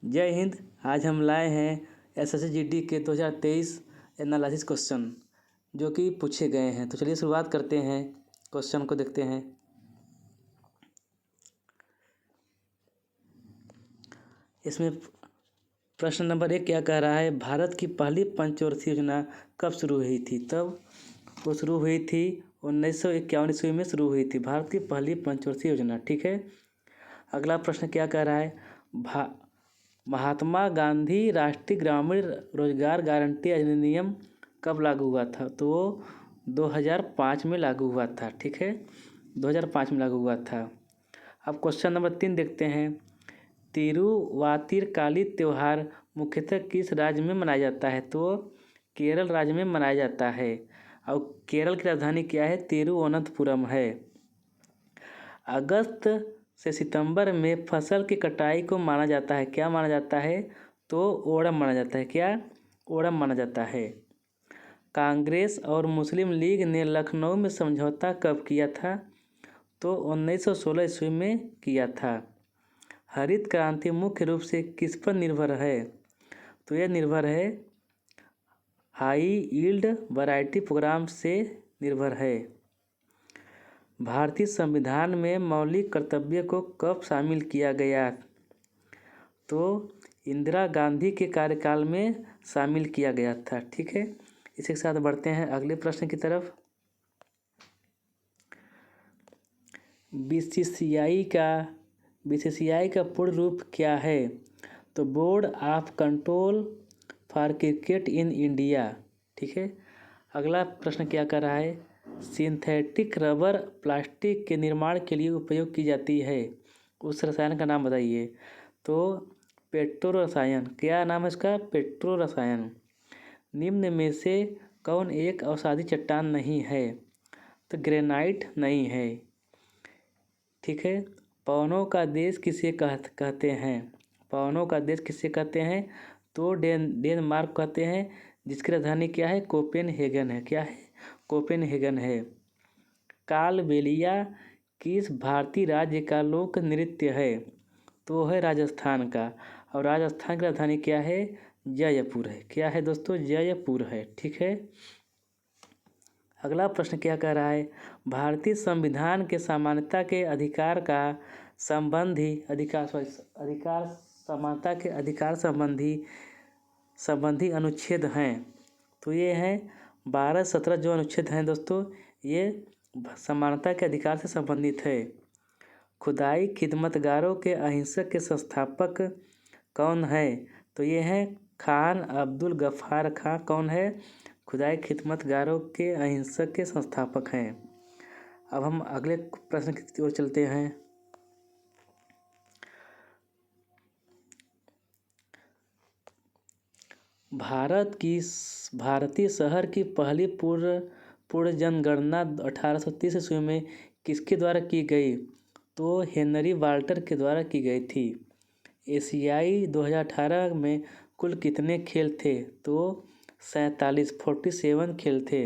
जय हिंद। आज हम लाए हैं एसएससी जीडी के 2023 एनालिसिस क्वेश्चन जो कि पूछे गए हैं। तो चलिए शुरुआत करते हैं, क्वेश्चन को देखते हैं। इसमें प्रश्न नंबर 1 क्या कह रहा है, भारत की पहली पंचवर्षीय योजना कब शुरू हुई थी? तब वो शुरू हुई थी 1951 ईस्वी में शुरू हुई थी भारत की पहली पंचवर्षीय योजना। ठीक है। अगला प्रश्न क्या कह रहा है, महात्मा गांधी राष्ट्रीय ग्रामीण रोजगार गारंटी अधिनियम कब लागू हुआ था? तो वो 2005 में लागू हुआ था। ठीक है, 2005 में लागू हुआ था। अब क्वेश्चन नंबर 3 देखते हैं। तिरुवातिरकाली त्यौहार मुख्यतः किस राज्य में मनाया जाता है? तो केरल राज्य में मनाया जाता है। और केरल की राजधानी क्या है? तिरुवनंतपुरम है। अगस्त से सितंबर में फसल की कटाई को माना जाता है, क्या माना जाता है? तो ओणम माना जाता है। क्या? ओणम माना जाता है। कांग्रेस और मुस्लिम लीग ने लखनऊ में समझौता कब किया था? तो 1916 ईस्वी में किया था। हरित क्रांति मुख्य रूप से किस पर निर्भर है? तो यह निर्भर है हाई यील्ड वैरायटी प्रोग्राम से निर्भर है। भारतीय संविधान में मौलिक कर्तव्य को कब शामिल किया गया? तो इंदिरा गांधी के कार्यकाल में शामिल किया गया था। ठीक है, इसी के साथ बढ़ते हैं अगले प्रश्न की तरफ। बीसीसीआई का पूर्ण रूप क्या है? तो board of control for cricket in India. ठीक है। अगला प्रश्न क्या कर रहा है, सिंथेटिक रबर प्लास्टिक के निर्माण के लिए उपयोग की जाती है, उस रसायन का नाम बताइए। तो पेट्रो रसायन। क्या नाम है इसका? पेट्रो रसायन। निम्न में से कौन एक अवसादी चट्टान नहीं है? तो ग्रेनाइट नहीं है। ठीक है। पवनों का देश किसे कहते हैं? पवनों का देश किसे कहते हैं? तो डेनमार्क कहते हैं, जिसकी राजधानी क्या है? कोपेनहेगन है। क्या है? कोपेनहेगन है। कालबेलिया किस भारतीय राज्य का लोक नृत्य है? तो है राजस्थान का। और राजस्थान की राजधानी क्या है? जयपुर है। क्या है दोस्तों? जयपुर है। ठीक है। अगला प्रश्न क्या कह रहा है, भारतीय संविधान के समानता के अधिकार का समानता के अधिकार संबंधी अनुच्छेद हैं। तो ये हैं 12-17 जो अनुच्छेद हैं दोस्तों, ये समानता के अधिकार से संबंधित है। खुदाई खिदमतगारों के अहिंसक के संस्थापक कौन है? तो ये हैं खान अब्दुल गफ्फार खां। कौन है? खुदाई खिदमतगारों के अहिंसक के संस्थापक हैं। अब हम अगले प्रश्न की ओर चलते हैं। भारतीय शहर की पहली पूर्ण जनगणना 1830 ईस्वी में किसके द्वारा की गई? तो हेनरी वाल्टर के द्वारा की गई थी। एशियाई 2018 में कुल कितने खेल थे? तो 47 खेल थे।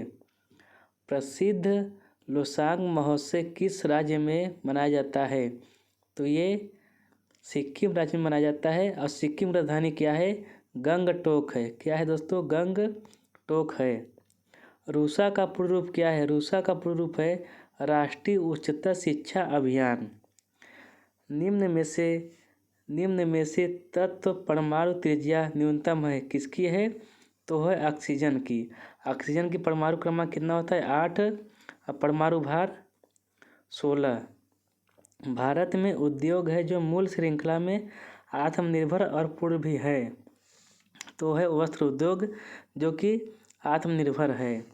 प्रसिद्ध लोसांग महोत्सव किस राज्य में मनाया जाता है? तो ये सिक्किम राज्य में मनाया जाता है। और सिक्किम राजधानी क्या है? गंगटोक है। क्या है दोस्तों? गंगटोक है। रूसा का पूर्ण रूप क्या है? रूसा का पूर्ण रूप है राष्ट्रीय उच्चतर शिक्षा अभियान। निम्न में से तत्व परमाणु त्रिज्या न्यूनतम है, किसकी है? तो है ऑक्सीजन की। ऑक्सीजन की परमाणु क्रमांक कितना होता है? 8 और परमाणु भार 16। भारत में उद्योग है जो मूल श्रृंखला में आत्मनिर्भर और पूर्ण भी है, तो है वस्त्र उद्योग जो कि आत्मनिर्भर है।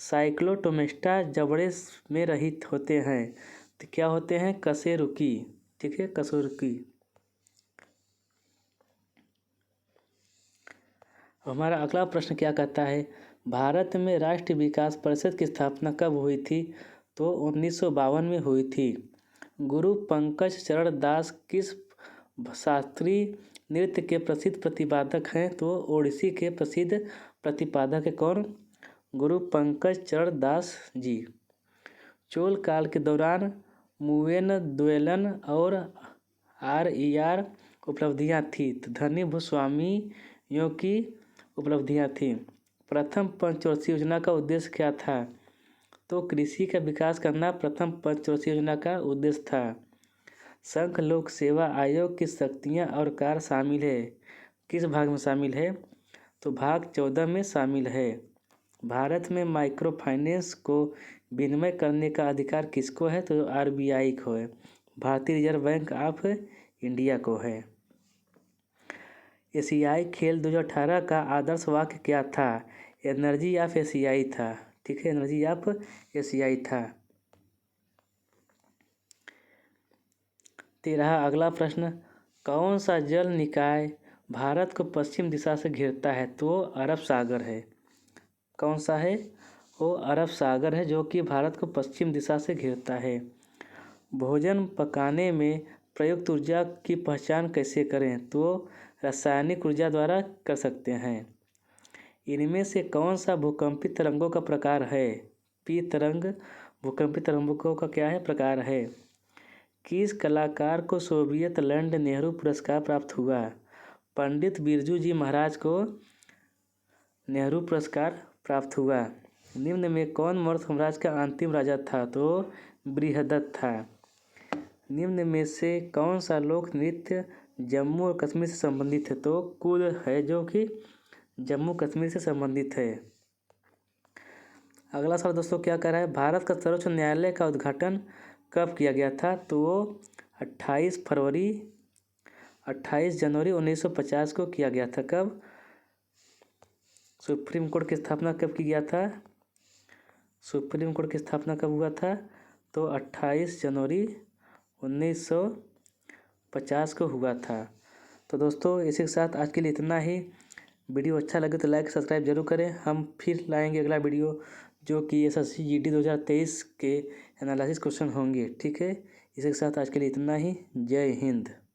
साइक्लोटोमेस्टा जबड़े में रहित होते हैं, तो क्या होते हैं? कशेरुकी। ठीक है, कशेरुकी। हमारा अगला प्रश्न क्या कहता है, भारत में राष्ट्रीय विकास परिषद की स्थापना कब हुई थी? तो 1952 में हुई थी। गुरु पंकज चरण दास किस शास्त्रीय नृत्य के प्रसिद्ध प्रतिपादक हैं? तो ओडिसी के प्रसिद्ध प्रतिपादक है। कौन? गुरु पंकज चरण दास जी। चोल काल के दौरान मुवेनद्वैलन और आर उपलब्धियां थी? तो धनी भूस्वामियों की उपलब्धियां थी। प्रथम पंचवर्षीय योजना का उद्देश्य क्या था? तो कृषि का विकास करना प्रथम पंचवर्षीय योजना का उद्देश्य था। संघ लोक सेवा आयोग की शक्तियां और कार्य शामिल है, किस भाग में शामिल है? तो भाग 14 में शामिल है। भारत में माइक्रो फाइनेंस को विनिमय करने का अधिकार किसको है? तो आरबीआई को है, भारतीय रिजर्व बैंक ऑफ इंडिया को है। एशियाई खेल 2018 का आदर्श वाक्य क्या था? एनर्जी ऑफ एशियाई था। ठीक है, एनर्जी ऑफ एशियाई था। 13 अगला प्रश्न, कौन सा जल निकाय भारत को पश्चिम दिशा से घेरता है? तो अरब सागर है। कौन सा है? वो अरब सागर है, जो कि भारत को पश्चिम दिशा से घेरता है। भोजन पकाने में प्रयुक्त ऊर्जा की पहचान कैसे करें? तो रासायनिक ऊर्जा द्वारा कर सकते हैं। इनमें से कौन सा भूकंपी तरंगों का प्रकार है? पी तरंग भूकंपी तरंगों का क्या है? प्रकार है। किस कलाकार को सोवियत लैंड नेहरू पुरस्कार प्राप्त हुआ? पंडित बिरजू जी महाराज को नेहरू पुरस्कार प्राप्त हुआ। निम्न में कौन मौर्य साम्राज्य का अंतिम राजा था? तो बृहदत्त था। निम्न में से कौन सा लोक नृत्य जम्मू और कश्मीर से संबंधित है? तो कूद है, जो कि जम्मू कश्मीर से संबंधित है। अगला सवाल दोस्तों क्या कह रहा है? भारत का सर्वोच्च न्यायालय का उद्घाटन कब किया गया था? तो 28 जनवरी 1950 को किया गया था। कब? सुप्रीम कोर्ट की स्थापना कब की गया था? सुप्रीम कोर्ट की स्थापना कब हुआ था? तो 28 जनवरी 1950 को हुआ था। तो दोस्तों इसी के साथ आज के लिए इतना ही। वीडियो अच्छा लगे तो लाइक सब्सक्राइब जरूर करें। हम फिर लाएंगे अगला वीडियो, जो कि एसएससी जीडी 2023 के एनालिसिस क्वेश्चन होंगे। ठीक है, इसी के साथ आज के लिए इतना ही। जय हिंद।